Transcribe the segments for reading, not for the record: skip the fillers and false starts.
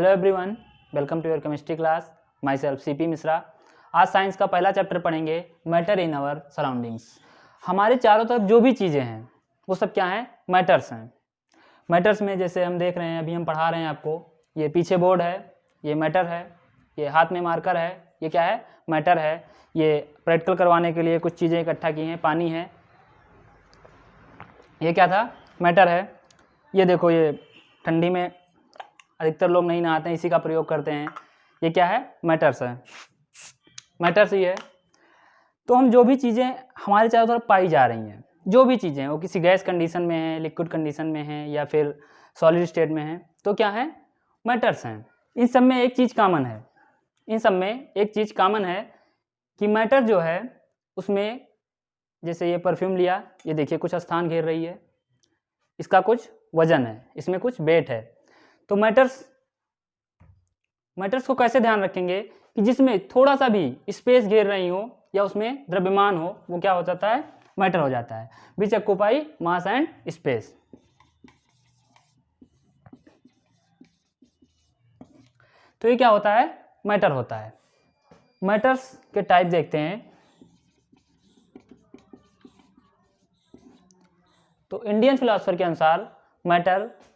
Hello everyone, welcome to your chemistry class. Myself CP Mishra. आज science का पहला chapter पढ़ेंगे, मैटर इन आवर सराउंडिंग्स। हमारे चारों तरफ जो भी चीज़ें हैं वो सब क्या हैं? मैटर्स हैं। मैटर्स में जैसे हम देख रहे हैं, अभी हम पढ़ा रहे हैं आपको, ये पीछे बोर्ड है, ये मैटर है, ये हाथ में मार्कर है, ये क्या है? मैटर है। ये प्रैक्टिकल करवाने के लिए कुछ चीज़ें इकट्ठा की हैं, पानी है, ये क्या था? मैटर है। ये देखो, ये ठंडी में अधिकतर लोग नहीं नहाते हैं, इसी का प्रयोग करते हैं। ये क्या है? मैटर्स है। मैटर्स ही है। तो हम जो भी चीज़ें हमारे चारों तरफ पाई जा रही हैं, जो भी चीज़ें हैं, वो किसी गैस कंडीशन में है, लिक्विड कंडीशन में है, या फिर सॉलिड स्टेट में है, तो क्या है? मैटर्स हैं। इन सब में एक चीज़ कॉमन है, इन सब में एक चीज़ कॉमन है कि मैटर जो है उसमें, जैसे ये परफ्यूम लिया, ये देखिए कुछ स्थान घेर रही है, इसका कुछ वजन है, इसमें कुछ वेट है। तो मैटर्स को कैसे ध्यान रखेंगे कि जिसमें थोड़ा सा भी स्पेस घेर रही हो या उसमें द्रव्यमान हो, वो क्या हो जाता है? मैटर हो जाता है। विच ऑक्यूपाई मास एंड स्पेस। तो ये क्या होता है? मैटर होता है। मैटर्स के टाइप देखते हैं। तो इंडियन फिलोसफर के अनुसार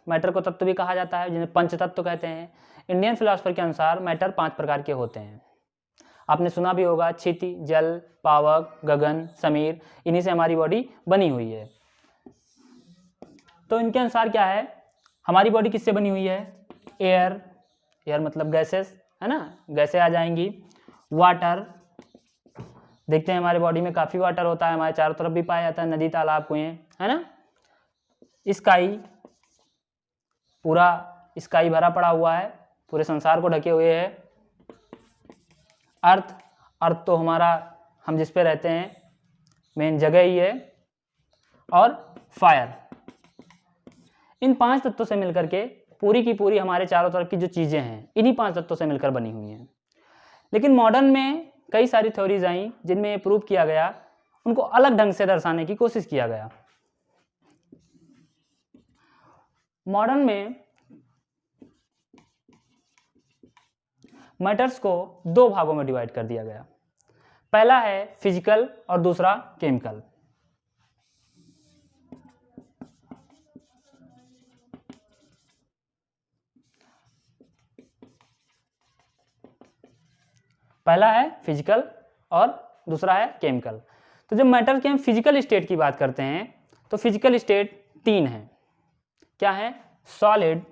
मैटर को तत्व भी कहा जाता है, जिन्हें पंचतत्व कहते हैं। इंडियन फिलोसफर के अनुसार मैटर 5 प्रकार के होते हैं। आपने सुना भी होगा, क्षिति, जल, पावक, गगन, समीर, इन्हीं से हमारी बॉडी बनी हुई है। तो इनके अनुसार क्या है? हमारी बॉडी किससे बनी हुई है? एयर मतलब गैसेस, है ना, गैसें आ जाएंगी। वाटर, देखते हैं हमारे बॉडी में काफ़ी वाटर होता है, हमारे चारों तरफ भी पाया जाता है, नदी, तालाब, कुएं, है ना। स्काई, पूरा स्काई भरा पड़ा हुआ है, पूरे संसार को ढके हुए है। अर्थ तो हमारा, हम जिस पे रहते हैं, मेन जगह ही है। और फायर। इन 5 तत्वों से मिलकर के पूरी की पूरी हमारे चारों तरफ की जो चीज़ें हैं, इन्हीं 5 तत्वों से मिलकर बनी हुई हैं। लेकिन मॉडर्न में कई सारी थ्योरीज आई जिनमें ये प्रूव किया गया, उनको अलग ढंग से दर्शाने की कोशिश किया गया। मॉडर्न में मैटर्स को 2 भागों में डिवाइड कर दिया गया। पहला है फिजिकल और दूसरा केमिकल। पहला है फिजिकल और दूसरा है केमिकल। तो जब मैटर के हम फिजिकल स्टेट की बात करते हैं, तो फिजिकल स्टेट 3 है। क्या है? Solid,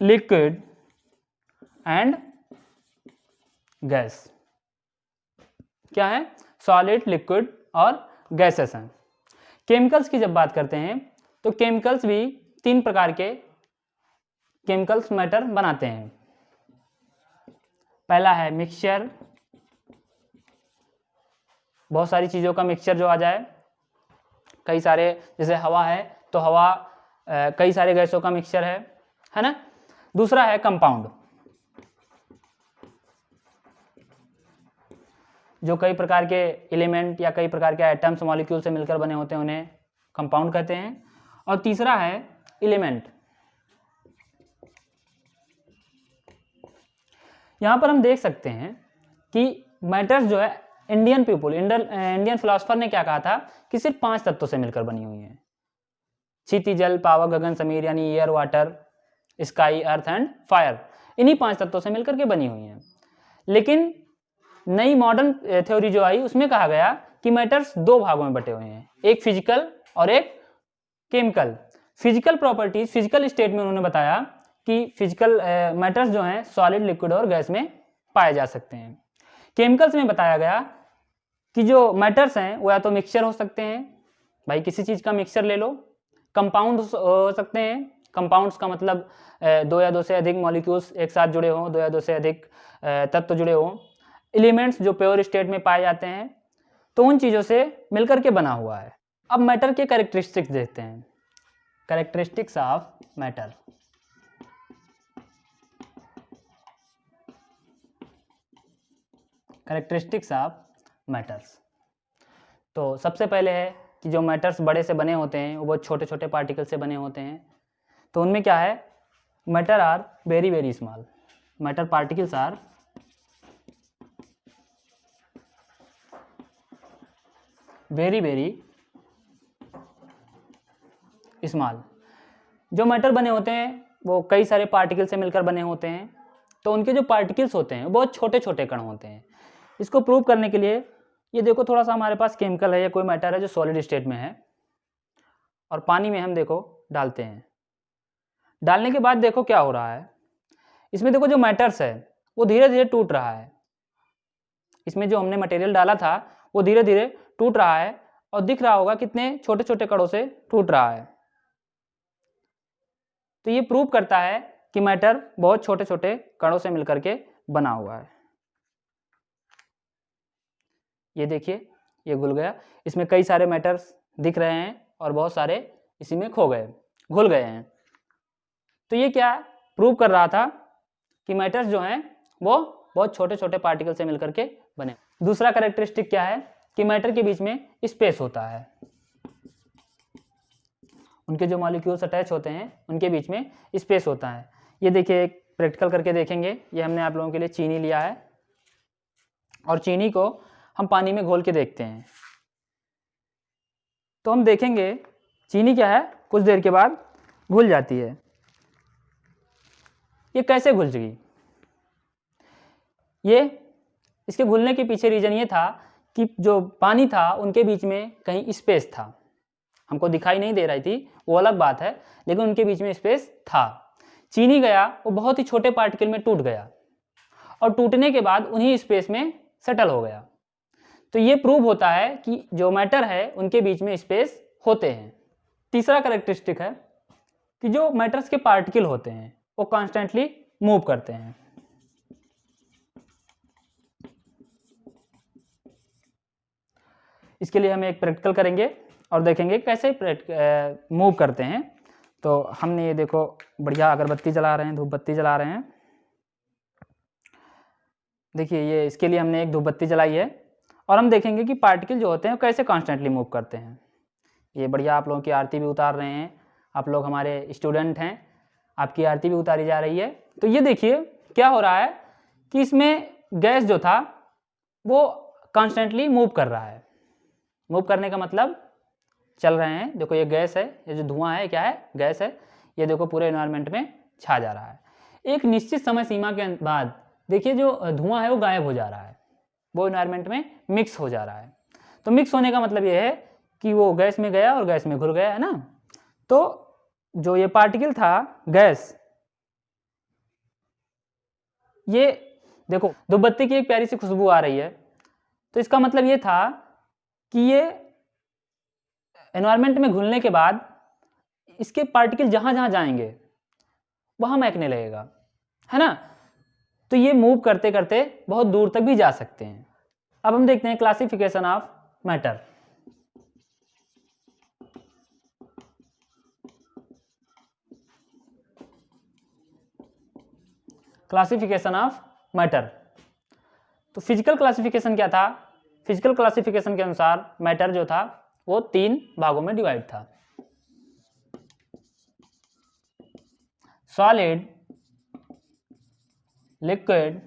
liquid and gas. क्या है? सॉलिड, लिक्विड और गैसेस हैं। केमिकल्स की जब बात करते हैं, तो केमिकल्स भी 3 प्रकार के केमिकल्स मैटर बनाते हैं। पहला है मिक्सचर, बहुत सारी चीज़ों का मिक्सचर जो आ जाए, कई सारे, जैसे हवा है तो हवा कई सारे गैसों का मिक्सचर है ना। दूसरा है कंपाउंड, जो कई प्रकार के एलिमेंट या कई प्रकार के एटम्स, मॉलिक्यूल से मिलकर बने होते हैं, उन्हें कंपाउंड कहते हैं। और तीसरा है एलिमेंट। यहाँ पर हम देख सकते हैं कि मैटर्स जो है, इंडियन फिलोसफर ने क्या कहा था कि सिर्फ 5 तत्वों से मिलकर बनी हुई है। क्षिति, जल, पावक, गगन, समीर, यानी air, water, sky, earth and fire, इन्हीं 5 तत्वों से मिलकर के बनी हुई है। लेकिन नई मॉडर्न थ्योरी जो आई, उसमें कहा गया कि मैटर्स 2 भागों में बटे हुए हैं, एक फिजिकल और एक chemical. Physical properties, physical state में उन्होंने बताया कि फिजिकल मैटर्स जो हैं सॉलिड, लिक्विड और गैस में पाए जा सकते हैं। केमिकल्स में बताया गया कि जो मैटर्स हैं वो या तो मिक्सचर हो सकते हैं, भाई किसी चीज़ का मिक्सचर ले लो। कंपाउंड हो सकते हैं, कंपाउंड्स का मतलब 2 या 2 से अधिक मॉलिक्यूल्स एक साथ जुड़े हों, 2 या 2 से अधिक तत्व जुड़े हों। एलिमेंट्स जो प्योर स्टेट में पाए जाते हैं, तो उन चीज़ों से मिलकर के बना हुआ है। अब मैटर के कैरेक्टरिस्टिक्स देखते हैं। Characteristics of matter. Characteristics of matters. तो सबसे पहले है कि जो मैटर्स बड़े से बने होते हैं वो बहुत छोटे छोटे पार्टिकल से बने होते हैं, तो उनमें क्या है, matter are very very small, matter particles are very very small. जो मैटर बने होते हैं वो कई सारे पार्टिकल से मिलकर बने होते हैं, तो उनके जो पार्टिकल्स होते हैं वो बहुत छोटे छोटे कण होते हैं। इसको प्रूव करने के लिए ये देखो, थोड़ा सा हमारे पास केमिकल है या कोई मैटर है जो सॉलिड स्टेट में है, और पानी में हम देखो डालते हैं। डालने के बाद देखो क्या हो रहा है, इसमें देखो जो मैटर्स है वो धीरे धीरे टूट रहा है। इसमें जो हमने मटेरियल डाला था वो धीरे धीरे टूट रहा है, और दिख रहा होगा कितने छोटे छोटे कणों से टूट रहा है। तो ये प्रूव करता है कि मैटर बहुत छोटे छोटे कणों से मिलकर के बना हुआ है। ये देखिए, ये घुल गया, इसमें कई सारे मैटर्स दिख रहे हैं और बहुत सारे इसी में खो गए, घुल गए हैं। तो ये क्या प्रूव कर रहा था कि मैटर्स जो हैं वो बहुत छोटे छोटे पार्टिकल से मिलकर के बने। दूसरा कैरेक्टरिस्टिक क्या है कि मैटर के बीच में स्पेस होता है, उनके जो मॉलिक्यूल्स अटैच होते हैं उनके बीच में स्पेस होता है। ये देखिए, एक प्रैक्टिकल करके देखेंगे। ये हमने आप लोगों के लिए चीनी लिया है, और चीनी को हम पानी में घोल के देखते हैं, तो हम देखेंगे चीनी क्या है, कुछ देर के बाद घुल जाती है। ये कैसे घुल गई? ये इसके घुलने के पीछे रीजन ये था कि जो पानी था उनके बीच में कहीं स्पेस था, हमको दिखाई नहीं दे रही थी वो अलग बात है, लेकिन उनके बीच में स्पेस था। चीनी गया, वो बहुत ही छोटे पार्टिकल में टूट गया, और टूटने के बाद उन्हीं स्पेस में सेटल हो गया। तो ये प्रूव होता है कि जो मैटर है उनके बीच में स्पेस होते हैं। तीसरा कैरेक्टरिस्टिक है कि जो मैटर्स के पार्टिकल होते हैं वो कॉन्स्टेंटली मूव करते हैं। इसके लिए हम एक प्रैक्टिकल करेंगे और देखेंगे कैसे मूव करते हैं। तो हमने ये देखो बढ़िया अगरबत्ती जला रहे हैं, धूप बत्ती जला रहे हैं। देखिए, ये इसके लिए हमने एक धूप बत्ती जलाई है, और हम देखेंगे कि पार्टिकल जो होते हैं वो कैसे कॉन्स्टेंटली मूव करते हैं। ये बढ़िया आप लोगों की आरती भी उतार रहे हैं, आप लोग हमारे स्टूडेंट हैं, आपकी आरती भी उतारी जा रही है। तो ये देखिए क्या हो रहा है कि इसमें गैस जो था वो कॉन्स्टेंटली मूव कर रहा है। मूव करने का मतलब चल रहे हैं। देखो ये गैस है, ये जो धुआं है क्या है, गैस है। ये देखो पूरे एनवायरनमेंट में छा जा रहा है। एक निश्चित समय सीमा के बाद देखिए जो धुआं है वो गायब हो जा रहा है, वो एनवायरनमेंट में मिक्स हो जा रहा है। तो मिक्स होने का मतलब ये है कि वो गैस में गया और गैस में घुल गया, है ना। तो जो ये पार्टिकल था गैस, ये देखो धूपबत्ती की एक प्यारी सी खुशबू आ रही है, तो इसका मतलब ये था कि ये एनवायरनमेंट में घुलने के बाद इसके पार्टिकल जहां जहां जाएंगे वहां महकने लगेगा, है ना। तो ये मूव करते करते बहुत दूर तक भी जा सकते हैं। अब हम देखते हैं classification of matter. Classification of matter. तो फिजिकल क्लासिफिकेशन क्या था? फिजिकल क्लासिफिकेशन के अनुसार मैटर जो था वो 3 भागों में डिवाइड था: solid, liquid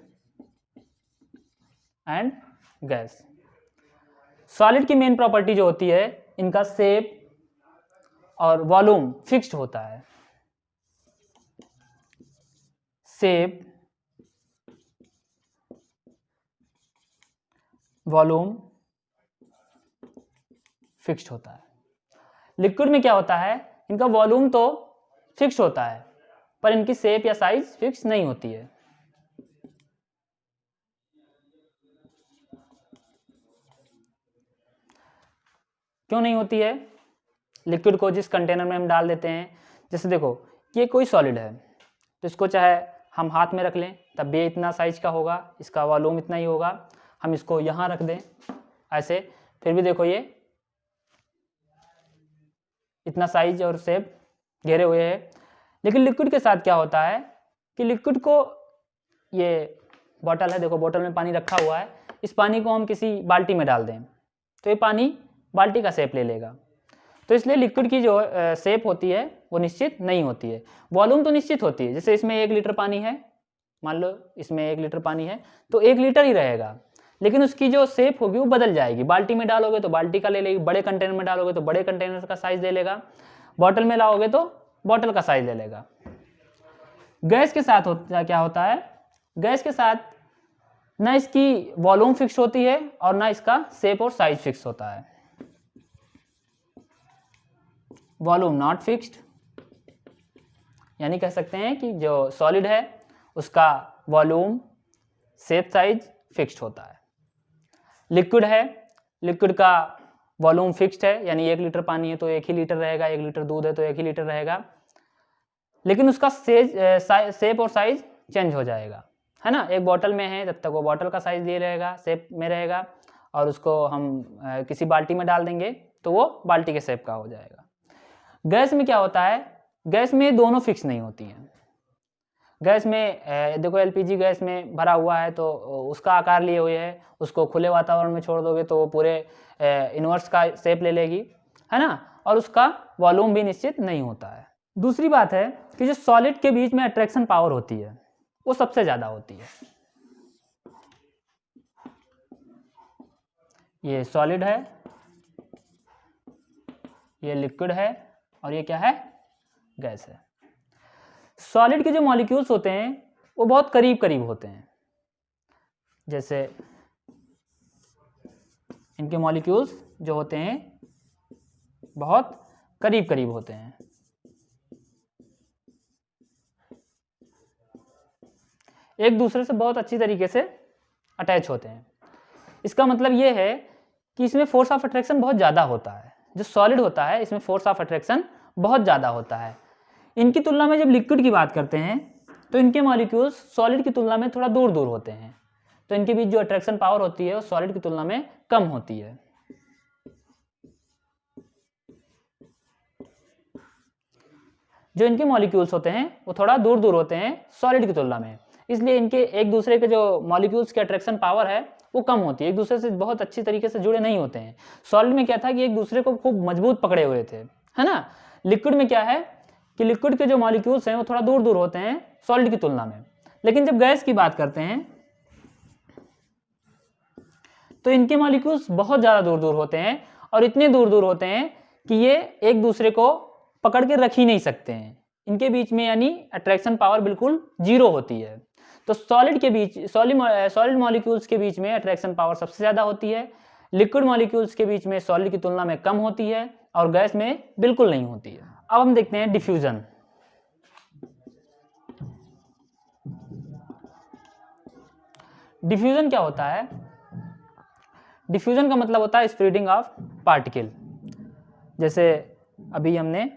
and gas. Solid की मेन प्रॉपर्टी जो होती है, इनका शेप और वॉल्यूम फिक्स्ड होता है। शेप, वॉल्यूम फिक्स्ड होता है। लिक्विड में क्या होता है, इनका वॉल्यूम तो फिक्स्ड होता है पर इनकी शेप या साइज फिक्स नहीं होती है। क्यों नहीं होती है? लिक्विड को जिस कंटेनर में हम डाल देते हैं, जैसे देखो ये कोई सॉलिड है, तो इसको चाहे हम हाथ में रख लें तब भी इतना साइज का होगा, इसका वॉल्यूम इतना ही होगा। हम इसको यहाँ रख दें ऐसे, फिर भी देखो ये इतना साइज और शेप घेरे हुए है। लेकिन लिक्विड के साथ क्या होता है कि लिक्विड को, ये बॉटल है, देखो बॉटल में पानी रखा हुआ है, इस पानी को हम किसी बाल्टी में डाल दें तो ये पानी बाल्टी का शेप ले लेगा, तो इसलिए लिक्विड की जो शेप होती है वो निश्चित नहीं होती है। वॉल्यूम तो निश्चित होती है, जैसे इसमें 1 लीटर पानी है, मान लो इसमें 1 लीटर पानी है तो 1 लीटर ही रहेगा, लेकिन उसकी जो शेप होगी वो बदल जाएगी। बाल्टी में डालोगे तो बाल्टी का ले लेगी, बड़े कंटेनर में डालोगे तो बड़े कंटेनर का साइज ले लेगा, बॉटल में लाओगे तो बॉटल का साइज ले लेगा। गैस के साथ क्या होता है, गैस के साथ ना इसकी वॉल्यूम फिक्स होती है और ना इसका शेप और साइज फिक्स होता है। वॉल्यूम नॉट फिक्स्ड, यानी कह सकते हैं कि जो सॉलिड है उसका वॉल्यूम शेप साइज फिक्स्ड होता है। लिक्विड है, लिक्विड का वॉल्यूम फिक्स्ड है, यानी 1 लीटर पानी है तो 1 ही लीटर रहेगा, 1 लीटर दूध है तो 1 ही लीटर रहेगा, लेकिन उसका शेप और साइज चेंज हो जाएगा, है ना। एक बॉटल में है तब तक वो बॉटल का साइज ये रहेगा, शेप में रहेगा, और उसको हम किसी बाल्टी में डाल देंगे तो वो बाल्टी के शेप का हो जाएगा। गैस में क्या होता है, गैस में दोनों फिक्स नहीं होती हैं। गैस में देखो एलपीजी गैस में भरा हुआ है तो उसका आकार लिए हुए है, उसको खुले वातावरण में छोड़ दोगे तो वो पूरे इनवर्स का शेप ले लेगी, है ना, और उसका वॉल्यूम भी निश्चित नहीं होता है। दूसरी बात है कि जो सॉलिड के बीच में अट्रैक्शन पावर होती है वो सबसे ज़्यादा होती है। ये सॉलिड है, ये लिक्विड है और ये क्या है, गैस है। सॉलिड के जो मॉलिक्यूल्स होते हैं वो बहुत करीब करीब होते हैं, जैसे इनके मॉलिक्यूल्स जो होते हैं बहुत करीब करीब होते हैं। एक दूसरे से बहुत अच्छी तरीके से अटैच होते हैं। इसका मतलब ये है कि इसमें फोर्स ऑफ अट्रैक्शन बहुत ज़्यादा होता है। जो सॉलिड होता है इसमें फोर्स ऑफ अट्रैक्शन बहुत ज़्यादा होता है। इनकी तुलना में जब लिक्विड की बात करते हैं तो इनके मॉलिक्यूल्स सॉलिड की तुलना में थोड़ा दूर दूर होते हैं, तो इनके बीच जो अट्रैक्शन पावर होती है वो सॉलिड की तुलना में कम होती है। जो इनके मॉलिक्यूल्स होते हैं वो थोड़ा दूर दूर होते हैं सॉलिड की तुलना में, इसलिए इनके एक दूसरे के जो मॉलिक्यूल्स की अट्रैक्शन पावर है वो कम होती है, एक दूसरे से बहुत अच्छी तरीके से जुड़े नहीं होते हैं। सॉलिड में क्या था कि एक दूसरे को खूब मजबूत पकड़े हुए थे, है ना। लिक्विड में क्या है कि लिक्विड के जो मॉलिक्यूल्स हैं वो थोड़ा दूर दूर होते हैं सॉलिड की तुलना में। लेकिन जब गैस की बात करते हैं तो इनके मॉलिक्यूल्स बहुत ज़्यादा दूर दूर होते हैं, और इतने दूर दूर होते हैं कि ये एक दूसरे को पकड़ के रख ही नहीं सकते हैं इनके बीच में, यानी अट्रैक्शन पावर बिल्कुल जीरो होती है। तो सॉलिड के बीच सॉलिड मॉलिक्यूल्स के बीच में अट्रैक्शन पावर सबसे ज़्यादा होती है, लिक्विड मॉलिक्यूल्स के बीच में सॉलिड की तुलना में कम होती है, और गैस में बिल्कुल नहीं होती है। अब हम देखते हैं डिफ्यूजन। डिफ्यूजन क्या होता है, डिफ्यूजन का मतलब होता है स्प्रेडिंग ऑफ पार्टिकल। जैसे अभी हमने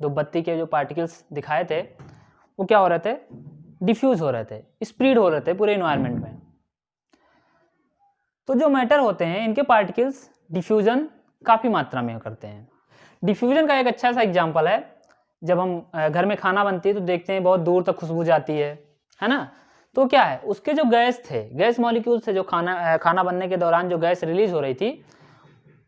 दो बत्ती के जो पार्टिकल्स दिखाए थे वो क्या हो रहे थे, डिफ्यूज हो रहे थे, स्प्रेड हो रहे थे पूरे एनवायरनमेंट में। तो जो मैटर होते हैं इनके पार्टिकल्स डिफ्यूजन काफ़ी मात्रा में करते हैं। डिफ्यूजन का एक अच्छा सा एग्जांपल है, जब हम घर में खाना बनती है तो देखते हैं बहुत दूर तक खुशबू जाती है ना। तो क्या है, उसके जो गैस थे, गैस मॉलिक्यूल्स थे, जो खाना बनने के दौरान जो गैस रिलीज हो रही थी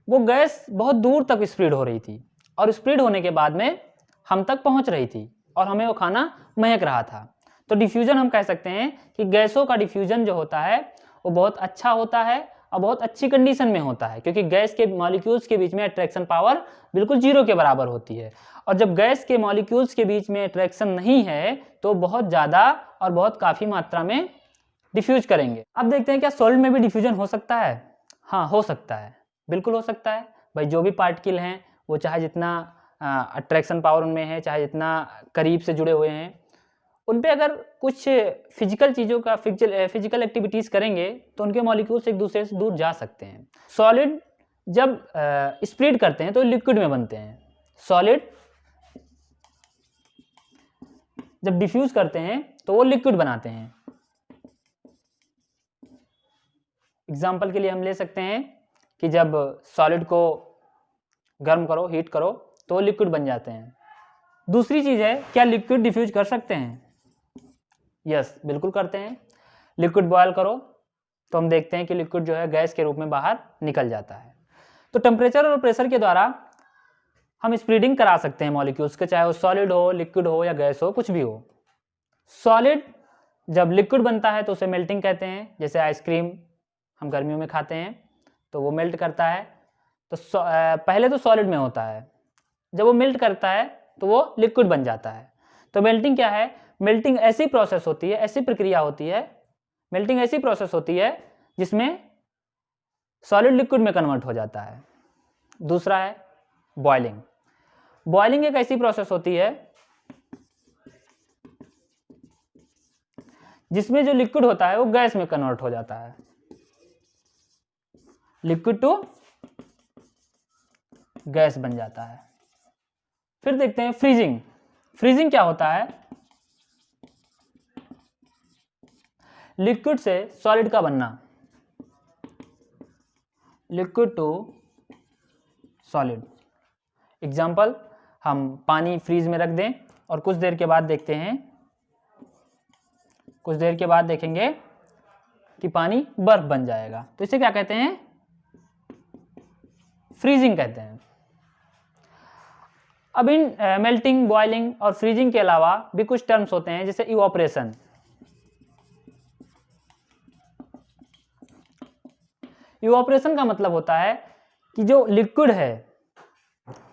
वो गैस बहुत दूर तक स्प्रेड हो रही थी, और स्प्रेड होने के बाद में हम तक पहुंच रही थी और हमें वो खाना महक रहा था। तो डिफ्यूजन हम कह सकते हैं कि गैसों का डिफ्यूजन जो होता है वो बहुत अच्छा होता है और बहुत अच्छी कंडीशन में होता है, क्योंकि गैस के मॉलिक्यूल्स के बीच में अट्रैक्शन पावर बिल्कुल जीरो के बराबर होती है। और जब गैस के मॉलिक्यूल्स के बीच में अट्रैक्शन नहीं है तो बहुत ज़्यादा और बहुत काफ़ी मात्रा में डिफ्यूज करेंगे। अब देखते हैं क्या सॉलिड में भी डिफ्यूजन हो सकता है। हाँ, हो सकता है, बिल्कुल हो सकता है भाई। जो भी पार्टिकल हैं वो चाहे जितना अट्रैक्शन पावर उनमें है, चाहे जितना करीब से जुड़े हुए हैं, उन पे अगर कुछ फिजिकल चीज़ों का फिजिकल एक्टिविटीज़ करेंगे तो उनके मॉलिक्यूल्स एक दूसरे से दूर जा सकते हैं। सॉलिड जब स्प्लिट करते हैं तो लिक्विड में बनते हैं, सॉलिड जब डिफ्यूज करते हैं तो वो लिक्विड बनाते हैं। एग्जाम्पल के लिए हम ले सकते हैं कि जब सॉलिड को गर्म करो, हीट करो तो वो लिक्विड बन जाते हैं। दूसरी चीज़ है, क्या लिक्विड डिफ्यूज कर सकते हैं? यस, बिल्कुल करते हैं। लिक्विड बॉयल करो तो हम देखते हैं कि लिक्विड जो है गैस के रूप में बाहर निकल जाता है। तो टेम्परेचर और प्रेशर के द्वारा हम स्प्रेडिंग करा सकते हैं मॉलिक्यूल्स के, चाहे वो सॉलिड हो, लिक्विड हो या गैस हो, कुछ भी हो। सॉलिड जब लिक्विड बनता है तो उसे मेल्टिंग कहते हैं। जैसे आइसक्रीम हम गर्मियों में खाते हैं तो वो मेल्ट करता है, तो पहले तो सॉलिड में होता है, जब वो मेल्ट करता है तो वो लिक्विड बन जाता है। तो मेल्टिंग क्या है? मेल्टिंग ऐसी प्रोसेस होती है, ऐसी प्रक्रिया होती है, मेल्टिंग ऐसी प्रोसेस होती है जिसमें सॉलिड लिक्विड में कन्वर्ट हो जाता है। दूसरा है बॉइलिंग। बॉइलिंग एक ऐसी प्रोसेस होती है जिसमें जो लिक्विड होता है वो गैस में कन्वर्ट हो जाता है, लिक्विड टू गैस बन जाता है। फिर देखते हैं फ्रीजिंग। फ्रीजिंग क्या होता है? लिक्विड से सॉलिड का बनना, लिक्विड टू सॉलिड। एग्जाम्पल, हम पानी फ्रीज में रख दें और कुछ देर के बाद देखते हैं, कुछ देर के बाद देखेंगे कि पानी बर्फ बन जाएगा, तो इसे क्या कहते हैं? फ्रीजिंग कहते हैं। अब इन मेल्टिंग, बॉइलिंग और फ्रीजिंग के अलावा भी कुछ टर्म्स होते हैं, जैसे इवोपरेशन। इवोपरेशन का मतलब होता है कि जो लिक्विड है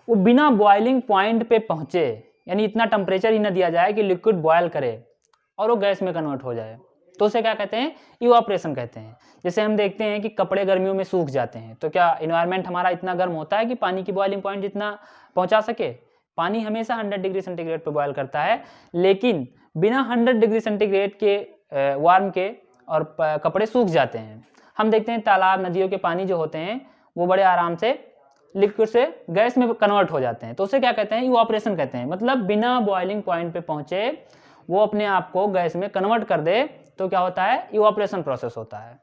वो बिना बॉइलिंग पॉइंट पे पहुंचे, यानी इतना टेम्परेचर ही ना दिया जाए कि लिक्विड बॉयल करे और वो गैस में कन्वर्ट हो जाए, तो उसे क्या कहते हैं? इवोपरेशन कहते हैं। जैसे हम देखते हैं कि कपड़े गर्मियों में सूख जाते हैं, तो क्या इन्वायरमेंट हमारा इतना गर्म होता है कि पानी की बॉइलिंग पॉइंट जितना पहुंचा सके? पानी हमेशा 100 डिग्री सेंटीग्रेड पर बॉयल करता है, लेकिन बिना 100 डिग्री सेंटीग्रेड के वार्म के और कपड़े सूख जाते हैं। हम देखते हैं तालाब, नदियों के पानी जो होते हैं वो बड़े आराम से लिक्विड से गैस में कन्वर्ट हो जाते हैं, तो उसे क्या कहते हैं? इवोपरेशन कहते हैं। मतलब बिना बॉइलिंग पॉइंट पे पहुंचे वो अपने आप को गैस में कन्वर्ट कर दे, तो क्या होता है? इवोपरेशन प्रोसेस होता है।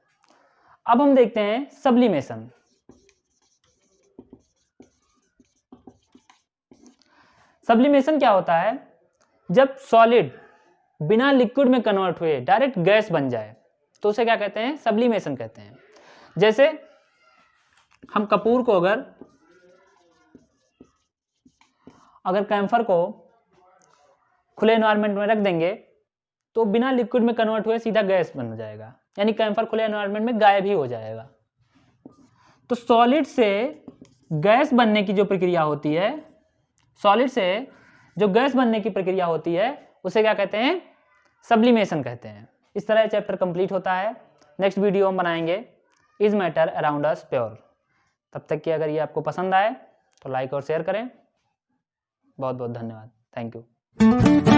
अब हम देखते हैं सब्लिमेशन। सब्लिमेशन क्या होता है? जब सॉलिड बिना लिक्विड में कन्वर्ट हुए डायरेक्ट गैस बन जाए, तो उसे क्या कहते हैं? सब्लिमेशन कहते हैं। जैसे हम कपूर को अगर कैम्फर को खुले एनवायरनमेंट में रख देंगे तो बिना लिक्विड में कन्वर्ट हुए सीधा गैस बन जाएगा, यानी कैम्फर खुले एनवायरनमेंट में गायब ही हो जाएगा। तो सॉलिड से गैस बनने की जो प्रक्रिया होती है, सॉलिड से जो गैस बनने की प्रक्रिया होती है, उसे क्या कहते हैं? सब्लिमेशन कहते हैं। इस तरह चैप्टर कंप्लीट होता है। नेक्स्ट वीडियो हम बनाएंगे is matter around us pure. तब तक कि अगर ये आपको पसंद आए तो लाइक और शेयर करें। बहुत बहुत धन्यवाद। Thank you.